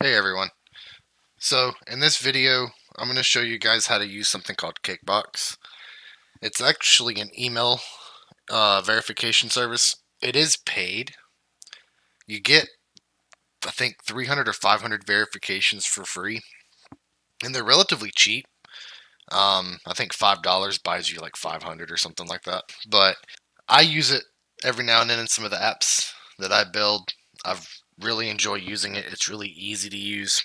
Hey everyone. So in this video, I'm going to show you guys how to use something called Kickbox. It's actually an email verification service. It is paid. You get, I think, 300 or 500 verifications for free, and they're relatively cheap. I think $5 buys you like 500 or something like that. But I use it every now and then in some of the apps that I build. I've really enjoy using it. It's really easy to use,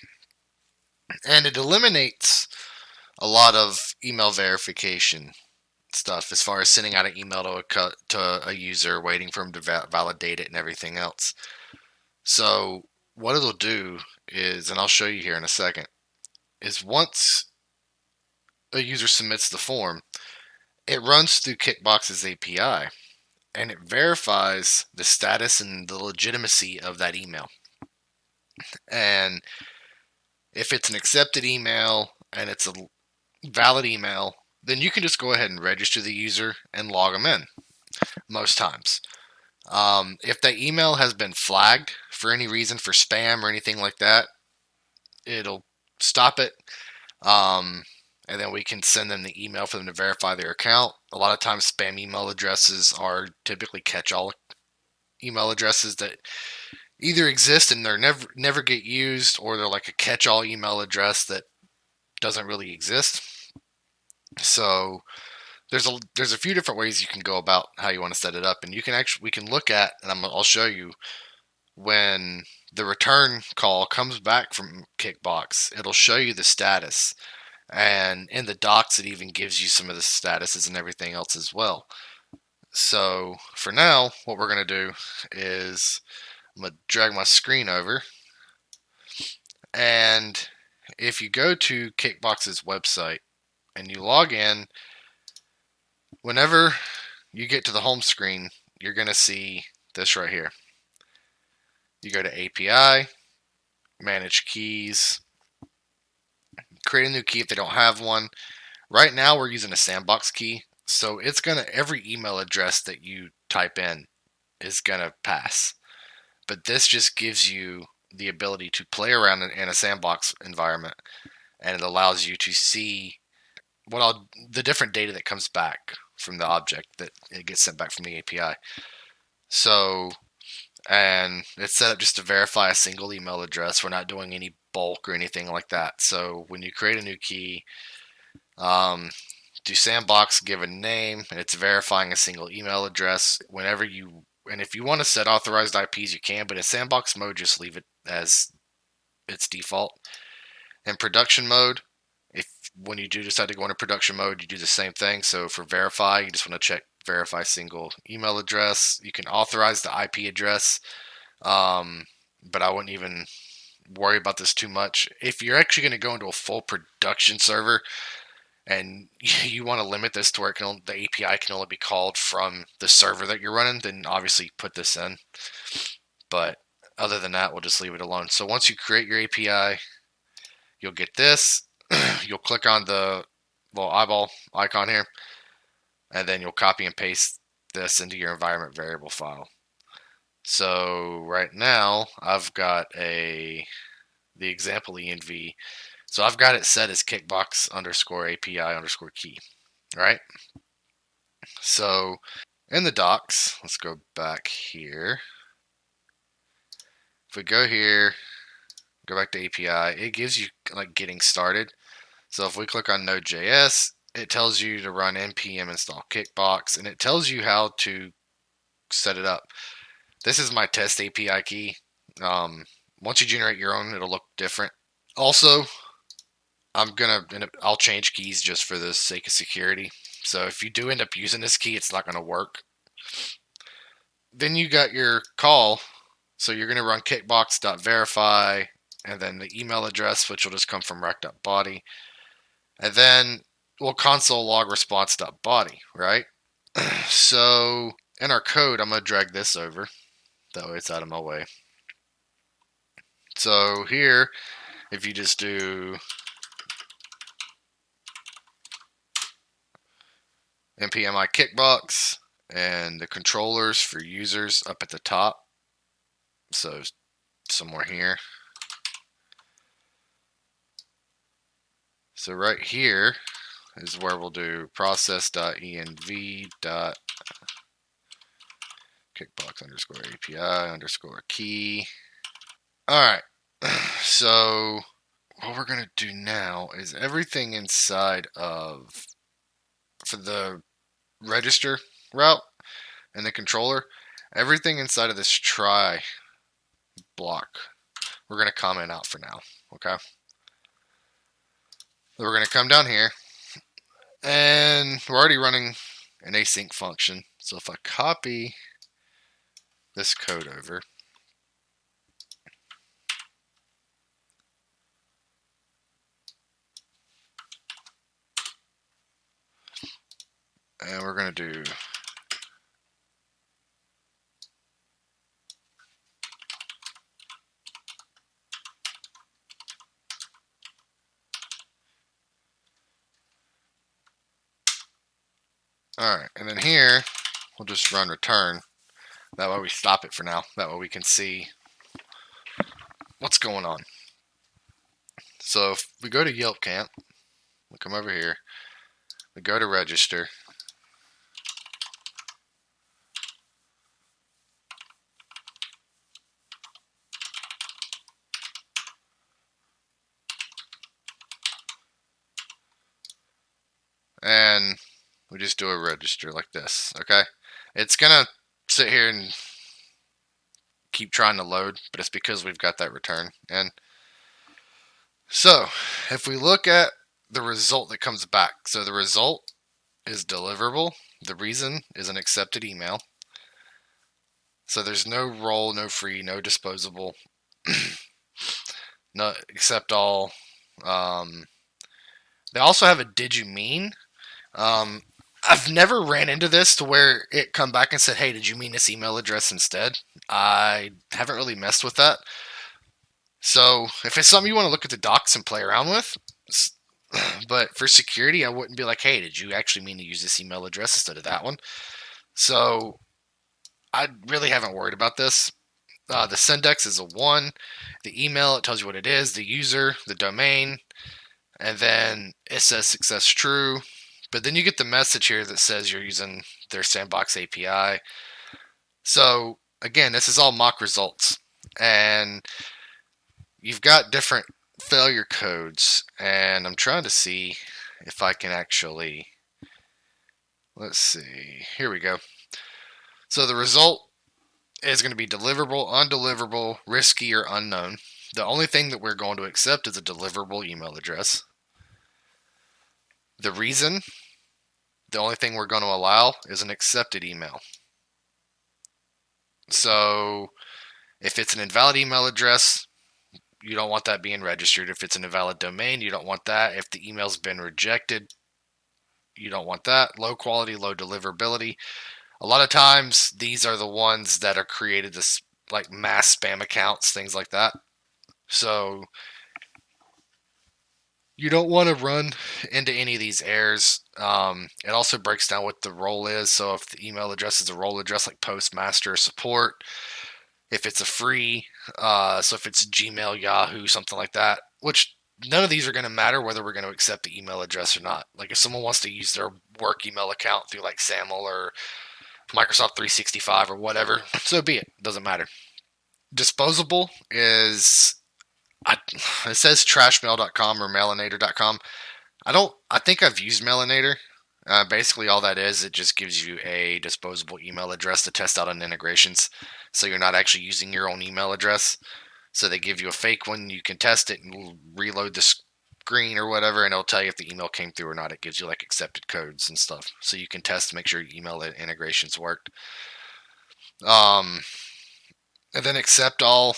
and it eliminates a lot of email verification stuff as far as sending out an email to a user, waiting for them to validate it and everything else. So what it'll do is, and I'll show you here in a second, is once a user submits the form, it runs through Kickbox's API and it verifies the status and the legitimacy of that email. And if it's an accepted email and it's a valid email, then you can just go ahead and register the user and log them in most times. If the email has been flagged for any reason for spam or anything like that, it'll stop it. And then we can send them the email for them to verify their account. A lot of times spam email addresses are typically catch-all email addresses that either exist and they're never get used, or they're like a catch-all email address that doesn't really exist. So there's a few different ways you can go about how you want to set it up, and we can look at, and I'll show you when the return call comes back from Kickbox. It'll show you the status, and in the docs it even gives you some of the statuses and everything else as well. So for now, what we're gonna do is I'm gonna drag my screen over, and if you go to Kickbox's website and you log in, whenever you get to the home screen, you're going to see this right here. You go to API, manage keys, create a new key if they don't have one. Right now we're using a sandbox key, so it's going to, every email address that you type in is going to pass. But this just gives you the ability to play around in a sandbox environment, and it allows you to see the different data that comes back from the object that it gets sent back from the API. So, and it's set up just to verify a single email address. We're not doing any bulk or anything like that. So when you create a new key, do sandbox, give a name, and it's verifying a single email address. And if you want to set authorized IPs, you can, but in sandbox mode, just leave it as its default. In production mode, when you do decide to go into production mode, you do the same thing. So for verify, you just want to check verify single email address. You can authorize the IP address, but I wouldn't even worry about this too much. If you're actually going to go into a full production server and you want to limit this to where the API can only be called from the server that you're running, then obviously put this in. But other than that, we'll just leave it alone. So once you create your API, you'll get this. You'll click on the little eyeball icon here, and then you'll copy and paste this into your environment variable file. So right now I've got the example env. So I've got it set as kickbox underscore API underscore key, right? So in the docs, let's go back here. If we go here, go back to API, it gives you like getting started. So if we click on node.js, it tells you to run npm install kickbox, and it tells you how to set it up. This is my test API key. Once you generate your own, it'll look different. Also, I'll change keys just for the sake of security. So if you do end up using this key, it's not going to work. Then you got your call. So you're going to run kickbox.verify, and then the email address, which will just come from rec.body. And then we'll console log response.body, right? So in our code, I'm going to drag this over. That way it's out of my way. So here, if you just do npmi kickbox and the controllers for users up at the top, so somewhere here, So right here is where we'll do process.env.kickbox underscore API underscore key. All right. So what we're going to do now is everything inside of, for the register route and the controller, everything inside of this try block, we're going to comment out for now. Okay. So we're going to come down here, and we're already running an async function. So if I copy this code over, and we're going to do alright, and then here we'll just run return. That way we stop it for now. That way we can see what's going on. So if we go to Yelp camp, we come over here, we go to register, and we just do a register like this. Okay, it's gonna sit here and keep trying to load, but it's because we've got that return. And so if we look at the result that comes back, so the result is deliverable. The reason is an accepted email. So there's no role, no free, no disposable, no accept all. They also have a did you mean. I've never ran into this to where it come back and said, hey, did you mean this email address instead? I haven't really messed with that. So if it's something you want to look at the docs and play around with, but for security, I wouldn't be like, hey, did you actually mean to use this email address instead of that one? So I really haven't worried about this. The syndex is a 1. The email, it tells you what it is. The user, the domain, and then it says success true. But then you get the message here that says you're using their sandbox API. So again, this is all mock results. And you've got different failure codes. And I'm trying to see if I can actually, let's see, here we go. So the result is going to be deliverable, undeliverable, risky, or unknown. The only thing that we're going to accept is a deliverable email address. The reason, the only thing we're going to allow is an accepted email. So if it's an invalid email address, you don't want that being registered. If it's an invalid domain, you don't want that. If the email's been rejected, you don't want that. Low quality, low deliverability. A lot of times, these are the ones that are created as like mass spam accounts, things like that. So you don't want to run into any of these errors. It also breaks down what the role is. So if the email address is a role address like postmaster or support, if it's a free, so if it's Gmail, Yahoo, something like that, which none of these are going to matter whether we're going to accept the email address or not. Like if someone wants to use their work email account through like SAML or Microsoft 365 or whatever, so be it. Doesn't matter. Disposable is, it says trashmail.com or mailinator.com. I think I've used Mailinator. Basically, all that is, it just gives you a disposable email address to test out on integrations. So you're not actually using your own email address. So they give you a fake one. You can test it and reload the screen or whatever, and it'll tell you if the email came through or not. It gives you like accepted codes and stuff. So you can test to make sure your email integrations worked. And then accept all.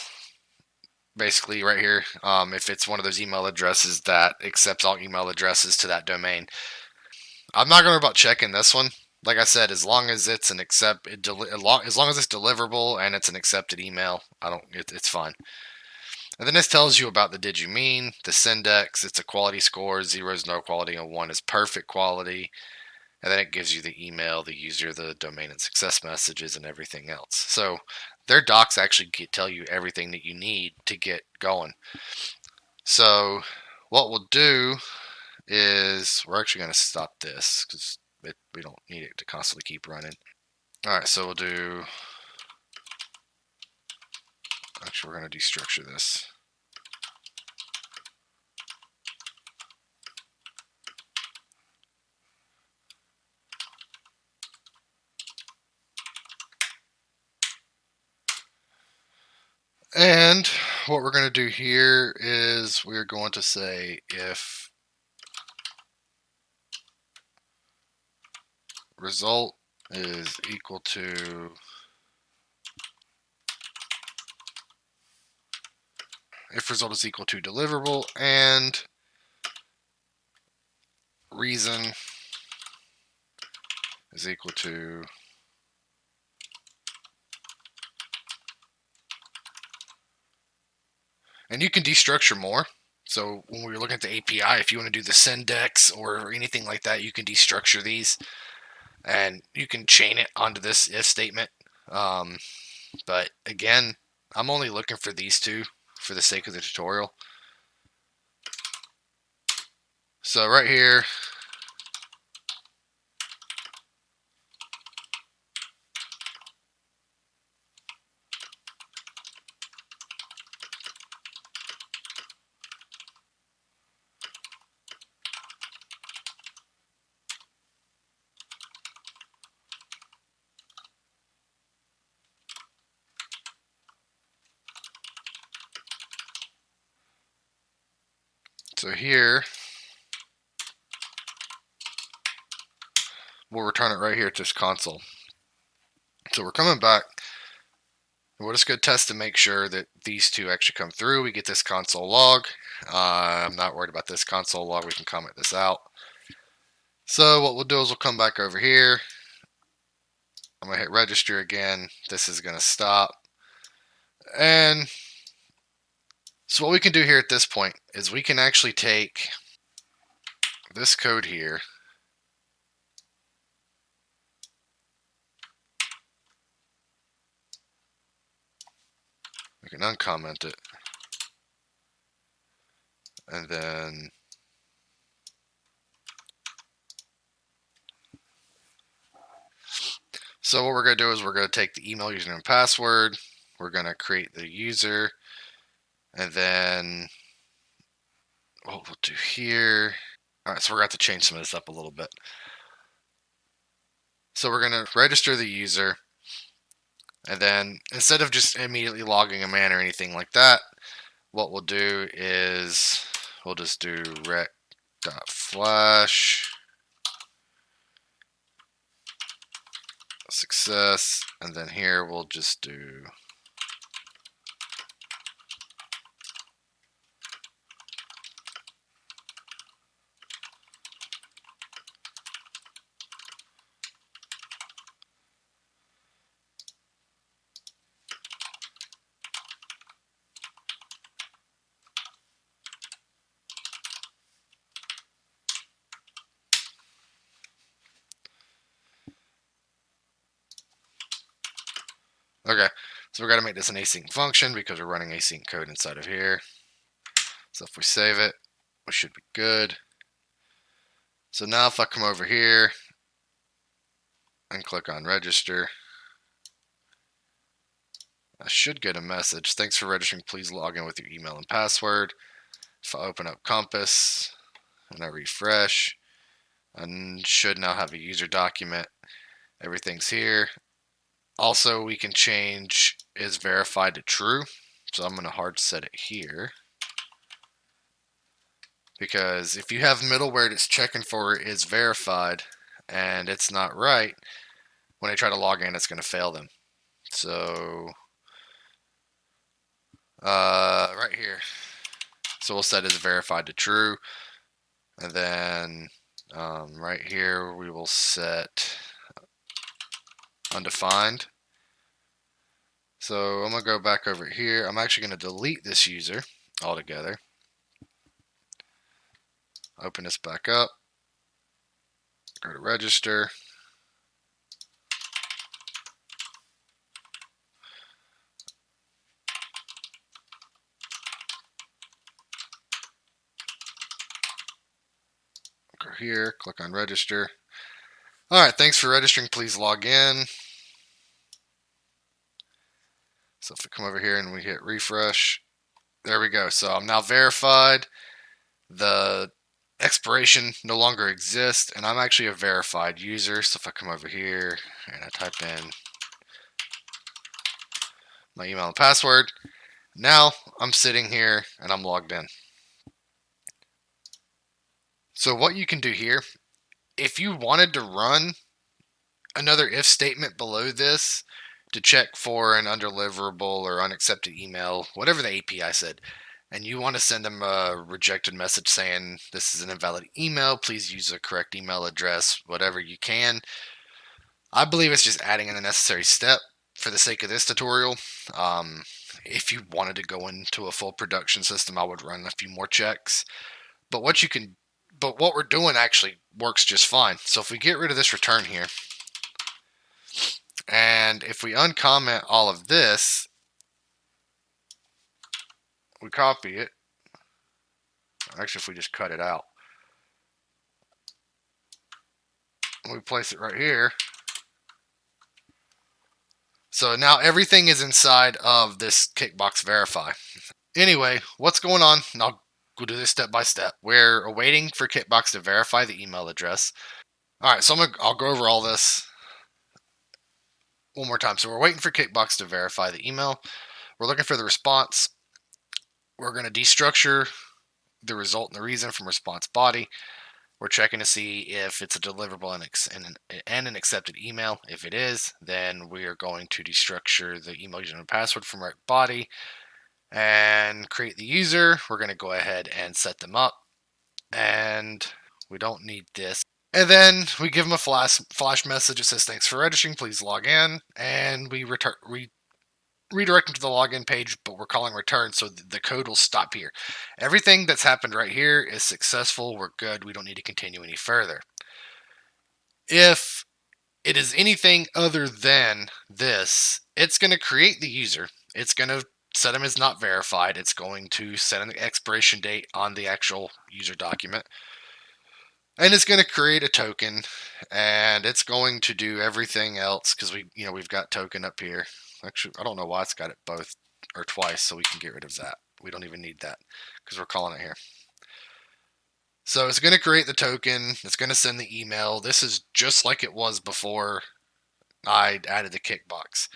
Basically right here, if it's one of those email addresses that accepts all email addresses to that domain. I'm not going to worry about checking this one. Like I said, as long as it's an as long as it's deliverable and it's an accepted email, it's fine. And then this tells you about the did you mean, the syndex, it's a quality score, 0 is no quality and 1 is perfect quality. And then it gives you the email, the user, the domain and success messages, and everything else. So their docs actually tell you everything that you need to get going. So what we'll do is we're actually going to stop this because we don't need it to constantly keep running. All right, so we'll do. Actually, we're going to destructure this. And what we're going to do here is we're going to say if result is equal to deliverable and reason is equal to and you can destructure more. So when we were looking at the API, if you want to do the syndex or anything like that, you can destructure these and you can chain it onto this if statement. But again, I'm only looking for these two for the sake of the tutorial. So right here, so here, we'll return it right here to this console. So we're coming back. We'll just go test to make sure that these two actually come through. We get this console log. I'm not worried about this console log. We can comment this out. So what we'll do is we'll come back over here. I'm going to hit register again. This is going to stop. And so what we can do here at this point is we can actually take this code here. We can uncomment it. And then so what we're going to do is we're going to take the email, username, and password. We're going to create the user. And then what we'll do here. All right, so we're going to have to change some of this up a little bit. So we're going to register the user. And then instead of just immediately logging them in or anything like that, what we'll do is we'll just do rec.flash success, and then here we'll just do okay. So we're going to make this an async function because we're running async code inside of here. So if we save it, we should be good. So now if I come over here and click on register, I should get a message. Thanks for registering. Please log in with your email and password. If I open up Compass and I refresh, I should now have a user document. Everything's here. Also, we can change is verified to true. So I'm going to hard set it here. Because if you have middleware that's checking for is verified and it's not right, when they try to log in, it's going to fail them. So right here. So we'll set is verified to true. And then right here, we will set undefined. So I'm going to go back over here. I'm actually going to delete this user altogether. Open this back up. Go to register. Go here, click on register. Alright, thanks for registering. Please log in. So if we come over here and we hit refresh, there we go. So I'm now verified. The expiration no longer exists, and I'm actually a verified user. So if I come over here and I type in my email and password, now I'm sitting here and I'm logged in. So what you can do here, if you wanted to run another if statement below this to check for an undeliverable or unaccepted email, whatever the API said, and you want to send them a rejected message saying this is an invalid email, please use a correct email address, whatever you can. I believe it's just adding in a necessary step for the sake of this tutorial. If you wanted to go into a full production system, I would run a few more checks. But what we're doing actually works just fine. So if we get rid of this return here, and if we uncomment all of this, we copy it. Actually, if we just cut it out, we place it right here. So now everything is inside of this Kickbox verify. Anyway, what's going on? And I'll go do this step by step. We're awaiting for Kickbox to verify the email address. All right, so I'll go over all this one more time. So we're waiting for Kickbox to verify the email. We're looking for the response. We're going to destructure the result and the reason from response body. We're checking to see if it's a deliverable and an accepted email. If it is, then we are going to destructure the email username and password from right body and create the user. We're going to go ahead and set them up, and we don't need this. And then we give them a flash message that says thanks for registering, please log in, and we redirect them to the login page, but we're calling return, so the code will stop here. Everything that's happened right here is successful. We're good. We don't need to continue any further. If it is anything other than this, it's going to create the user. It's going to set them as not verified. It's going to set an expiration date on the actual user document. And it's going to create a token, and it's going to do everything else because we've got token up here. Actually, I don't know why it's got it both or twice, so we can get rid of that. We don't even need that because we're calling it here. So it's going to create the token. It's going to send the email. This is just like it was before I added the Kickbox.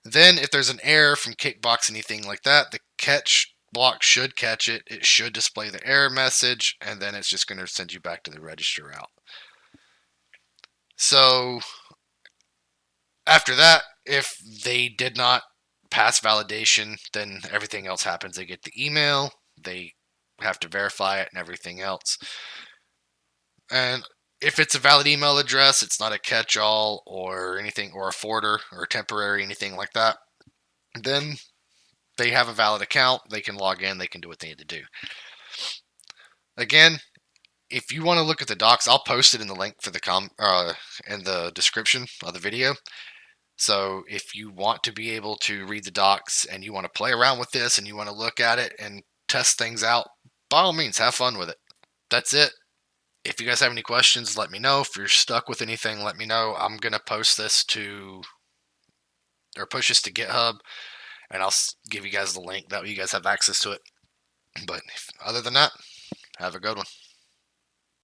Then if there's an error from Kickbox, anything like that, the catch block should catch it. It should display the error message, and then it's just going to send you back to the register route. So after that, if they did not pass validation, then everything else happens. They get the email, they have to verify it, and everything else. And if it's a valid email address, it's not a catch-all or anything, or a forwarder or a temporary, anything like that, then they have a valid account. They can log in. They can do what they need to do. Again, if you want to look at the docs, I'll post it in the link for in the description of the video. So if you want to be able to read the docs and you want to play around with this and you want to look at it and test things out, by all means, have fun with it. That's it. If you guys have any questions, let me know. If you're stuck with anything, let me know. I'm going to post this push this to GitHub, and I'll give you guys the link. That way you guys have access to it. But other than that, have a good one.